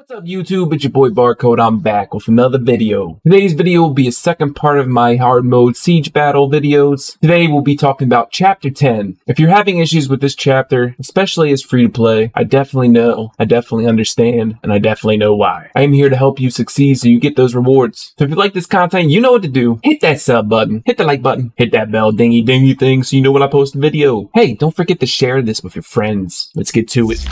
What's up YouTube, it's your boy Barcode. I'm back with another video. Today's video will be a second part of my hard mode siege battle videos. Today we'll be talking about chapter 10. If you're having issues with this chapter, especially as free to play, I definitely know, I definitely understand, and I definitely know why. I am here to help you succeed so you get those rewards. So if you like this content, you know what to do. Hit that sub button, hit the like button, hit that bell dingy thing so you know when I post a video. Hey, don't forget to share this with your friends. Let's get to it.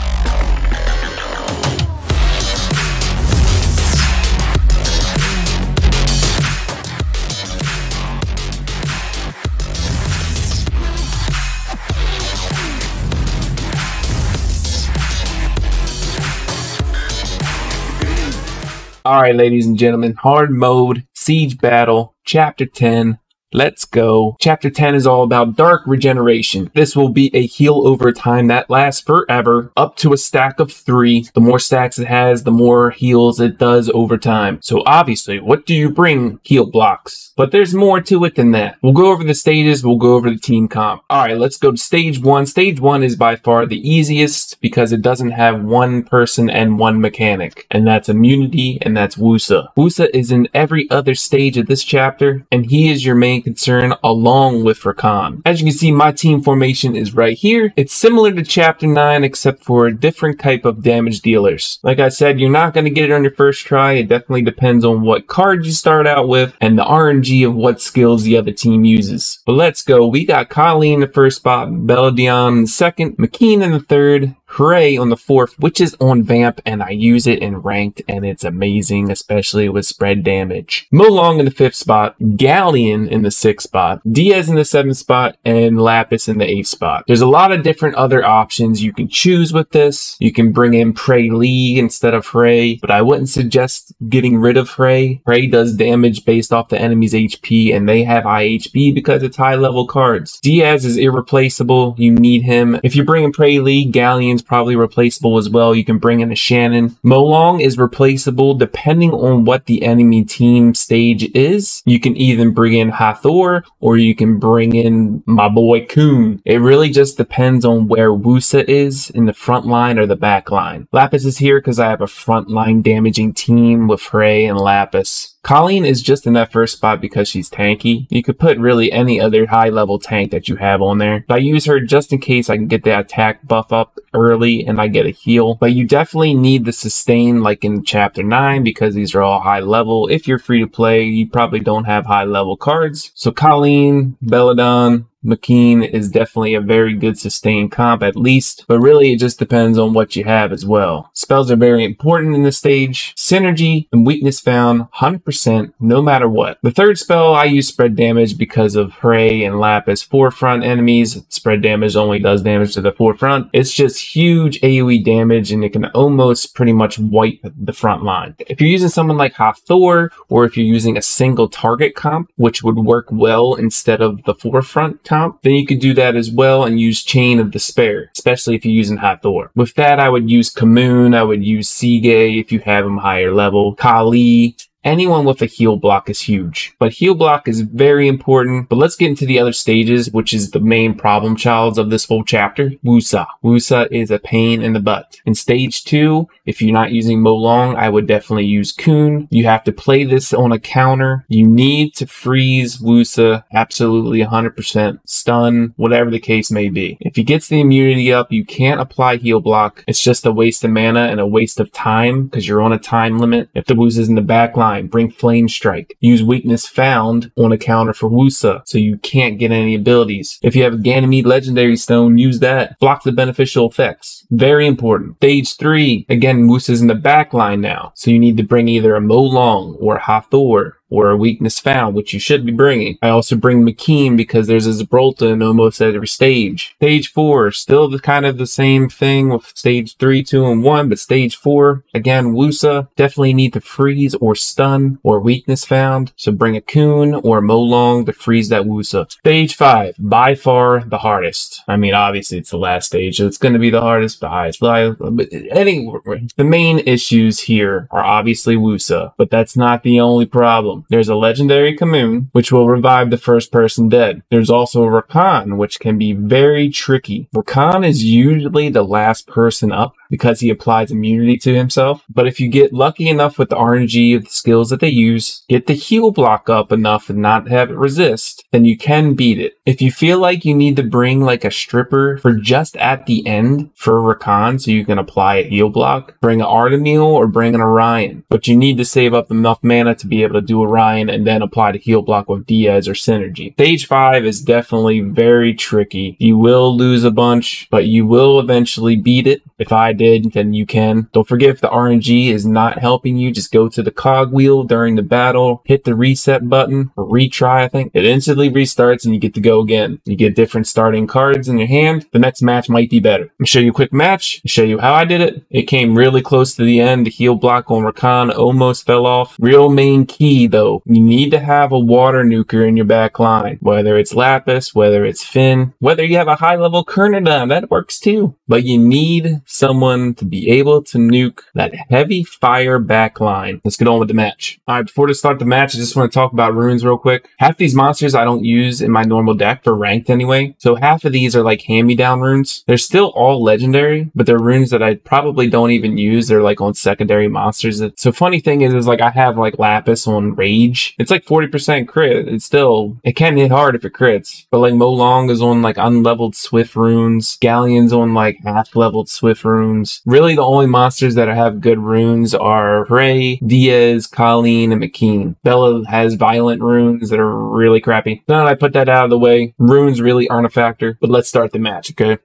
Alright, ladies and gentlemen, hard mode, siege battle, chapter 10. Let's go. Chapter 10 is all about dark regeneration. This will be a heal over time that lasts forever, up to a stack of 3. The more stacks it has, the more heals it does over time. So obviously, what do you bring? Heal blocks. But there's more to it than that. We'll go over the stages, we'll go over the team comp. Alright, let's go to stage 1. Stage 1 is by far the easiest because it doesn't have one person and one mechanic. And that's immunity, and that's Wusa. Wusa is in every other stage of this chapter, and he is your main concern along with Rakan. As you can see, my team formation is right here. It's similar to chapter 9 except for a different type of damage dealers. Like I said, you're not going to get it on your first try. It definitely depends on what card you start out with and the RNG of what skills the other team uses. But let's go. We got Colleen in the first spot, Beladion in the second, McKean in the third, Hooray on the fourth, which is on Vamp, and I use it in Ranked, and it's amazing, especially with spread damage. Molong in the fifth spot, Galleon in the sixth spot, Diaz in the seventh spot, and Lapis in the eighth spot. There's a lot of different other options you can choose with this. You can bring in Prey Lee instead of Hooray, but I wouldn't suggest getting rid of Hooray. Hooray does damage based off the enemy's HP, and they have high HP because it's high level cards. Diaz is irreplaceable. You need him. If you bring in Prey Lee, Galleon's probably replaceable as well. You can bring in a Shannon. Molong is replaceable depending on what the enemy team stage is. You can either bring in Hathor or you can bring in my boy Kun. It really just depends on where Wusa is in the front line or the back line. Lapis is here because I have a front line damaging team with Hooray and Lapis. Colleen is just in that first spot because she's tanky. You could put really any other high level tank that you have on there. But I use her just in case I can get the attack buff up early and I get a heal. But you definitely need the sustain like in chapter 9 because these are all high level. If you're free to play, you probably don't have high level cards. So Colleen, Belladon, McKean is definitely a very good sustained comp at least, but really it just depends on what you have as well. Spells are very important in this stage. Synergy and weakness found 100% no matter what. The third spell I use spread damage because of Hooray and Lapis forefront enemies. Spread damage only does damage to the forefront. It's just huge AoE damage and it can almost pretty much wipe the front line. If you're using someone like Hathor or if you're using a single target comp, which would work well instead of the forefront comp, then you could do that as well and use Chain of Despair, especially if you're using Hathor. With that, I would use Kamoon, I would use Sige if you have him higher level, Kali. Anyone with a heal block is huge, but heal block is very important. But let's get into the other stages, which is the main problem childs of this whole chapter. Wusa. Wusa is a pain in the butt. In stage 2, if you're not using Molong, I would definitely use Kun. You have to play this on a counter. You need to freeze Wusa absolutely 100%, stun, whatever the case may be. If he gets the immunity up, you can't apply heal block. It's just a waste of mana and a waste of time because you're on a time limit. If the Wusa's in the back line, bring Flame Strike. Use Weakness Found on a counter for Wusa, so you can't get any abilities. If you have a Ganymede Legendary Stone, use that. Block the beneficial effects. Very important. Stage 3, again, Wusa's in the back line now, so you need to bring either a Molong or a Hathor or a Weakness Found, which you should be bringing. I also bring McKean because there's a Gibraltar in almost every stage. Stage 4, still kind of the same thing with stage 3, 2, and 1, but stage 4, again, Wusa, definitely need to freeze or stun or Weakness Found, so bring a Kun or a Molong to freeze that Wusa. Stage 5, by far the hardest. I mean, obviously it's the last stage, so it's going to be the hardest, the highest. But anyway, the main issues here are obviously Wusa, but that's not the only problem. There's a legendary Kamoon, which will revive the first person dead. There's also Rakan, which can be very tricky. Rakan is usually the last person up, because he applies immunity to himself. But if you get lucky enough with the RNG of the skills that they use, get the heal block up enough and not have it resist, then you can beat it. If you feel like you need to bring like a stripper for just at the end for Rakan so you can apply a heal block, bring an Artemil or bring an Orion. But you need to save up enough mana to be able to do Orion and then apply the heal block with Diaz or Synergy. Stage 5 is definitely very tricky. You will lose a bunch, but you will eventually beat it. If I did, then you can. Don't forget, if the RNG is not helping you, just go to the cogwheel during the battle, hit the reset button, or retry, I think. It instantly restarts and you get to go again. You get different starting cards in your hand. The next match might be better. I'm gonna show you a quick match, show you how I did it. It came really close to the end. The heal block on Rakan almost fell off. Real main key though, you need to have a water nuker in your back line. Whether it's Lapis, whether it's Finn, whether you have a high level Kernodon, that works too. But you need someone to be able to nuke that heavy fire back line. Let's get on with the match. Alright, before to start the match, I just want to talk about runes real quick. Half these monsters I don't use in my normal deck for ranked anyway. So half of these are like hand-me-down runes. They're still all legendary, but they're runes that I probably don't even use. They're like on secondary monsters. So funny thing is like I have like Lapis on Rage. It's like 40% crit. It's still, it can hit hard if it crits. But like Molong is on like unleveled Swift runes. Galleon's on like half-leveled Swift runes. Really the only monsters that have good runes are Prey, Diaz, Colleen, and McKean. Bella has violent runes that are really crappy. Now that I put that out of the way, runes really aren't a factor. But let's start the match, okay?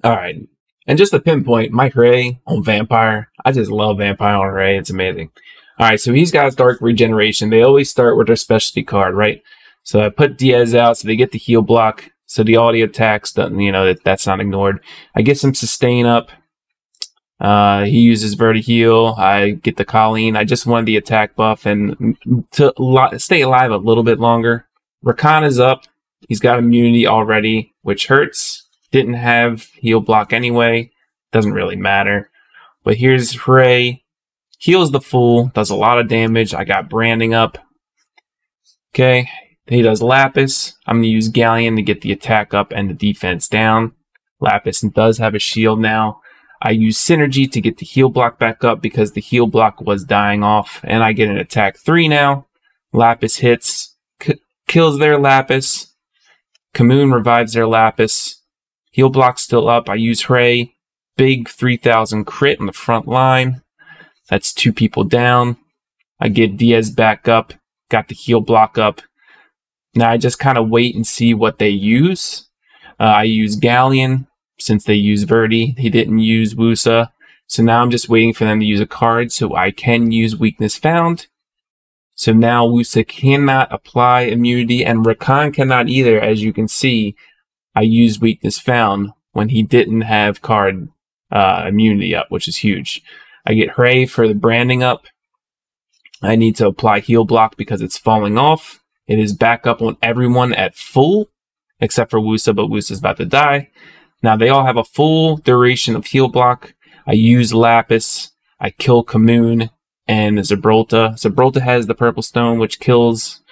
Alright. And just to pinpoint, my Ray on Vampire. I just love Vampire on Ray. It's amazing. Alright, so he's got Dark Regeneration. They always start with their specialty card, right? So I put Diaz out so they get the heal block. So the audio attacks, you know, that's not ignored. I get some sustain up. He uses Verti Heal. I get the Colleen. I just wanted the attack buff and to stay alive a little bit longer. Rakan is up. He's got immunity already, which hurts. Didn't have heal block anyway. Doesn't really matter. But here's Ray. Heals the full. Does a lot of damage. I got branding up. Okay. He does Lapis. I'm going to use Galleon to get the attack up and the defense down. Lapis does have a shield now. I use Synergy to get the heal block back up because the heal block was dying off. And I get an attack 3 now. Lapis hits. Kills their Lapis. Kamoon revives their Lapis. Heal block still up. I use Ray. Big 3000 crit on the front line. That's 2 people down. I get Diaz back up. Got the heal block up. Now I just kind of wait and see what they use. I use Galleon since they use Verti. He didn't use Wusa. So now I'm just waiting for them to use a card so I can use Weakness Found. So now Wusa cannot apply immunity and Rakan cannot either. As you can see, I used Weakness Found when he didn't have card immunity up, which is huge. I get Hray for the branding up. I need to apply heal block because it's falling off. It is back up on everyone at full, except for Wusa, but Wusa's about to die. Now they all have a full duration of heal block. I use Lapis. I kill Kamoon and Gibraltar. Gibraltar has the purple stone, which kills.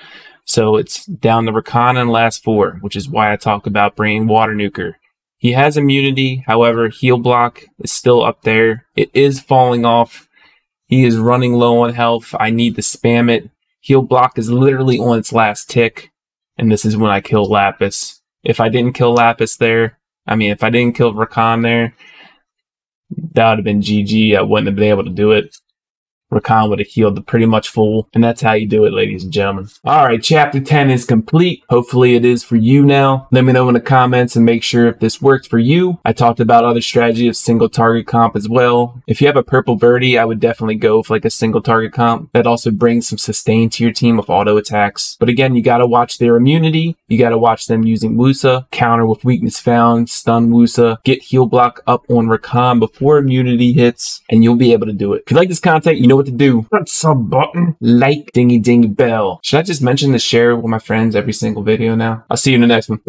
So it's down to Rakan and last 4, which is why I talk about bringing Water Nuker. He has immunity. However, heal block is still up there. It is falling off. He is running low on health. I need to spam it. Heal block is literally on its last tick. And this is when I kill Lapis. If I didn't kill Lapis there, if I didn't kill Rakan there, that would have been GG. I wouldn't have been able to do it. Rakan would have healed pretty much full. And that's how you do it, ladies and gentlemen. Alright, chapter 10 is complete. Hopefully it is for you now. Let me know in the comments and make sure if this worked for you. I talked about other strategy of single target comp as well. If you have a purple Verti, I would definitely go for like a single target comp. That also brings some sustain to your team with auto attacks. But again, you gotta watch their immunity. You gotta watch them using Wusa. Counter with Weakness Found. Stun Wusa. Get heal block up on Rakan before immunity hits. And you'll be able to do it. If you like this content, you know what to do. Press sub button, like, dingy bell. Should I just mention to share with my friends every single video now? I'll see you in the next one.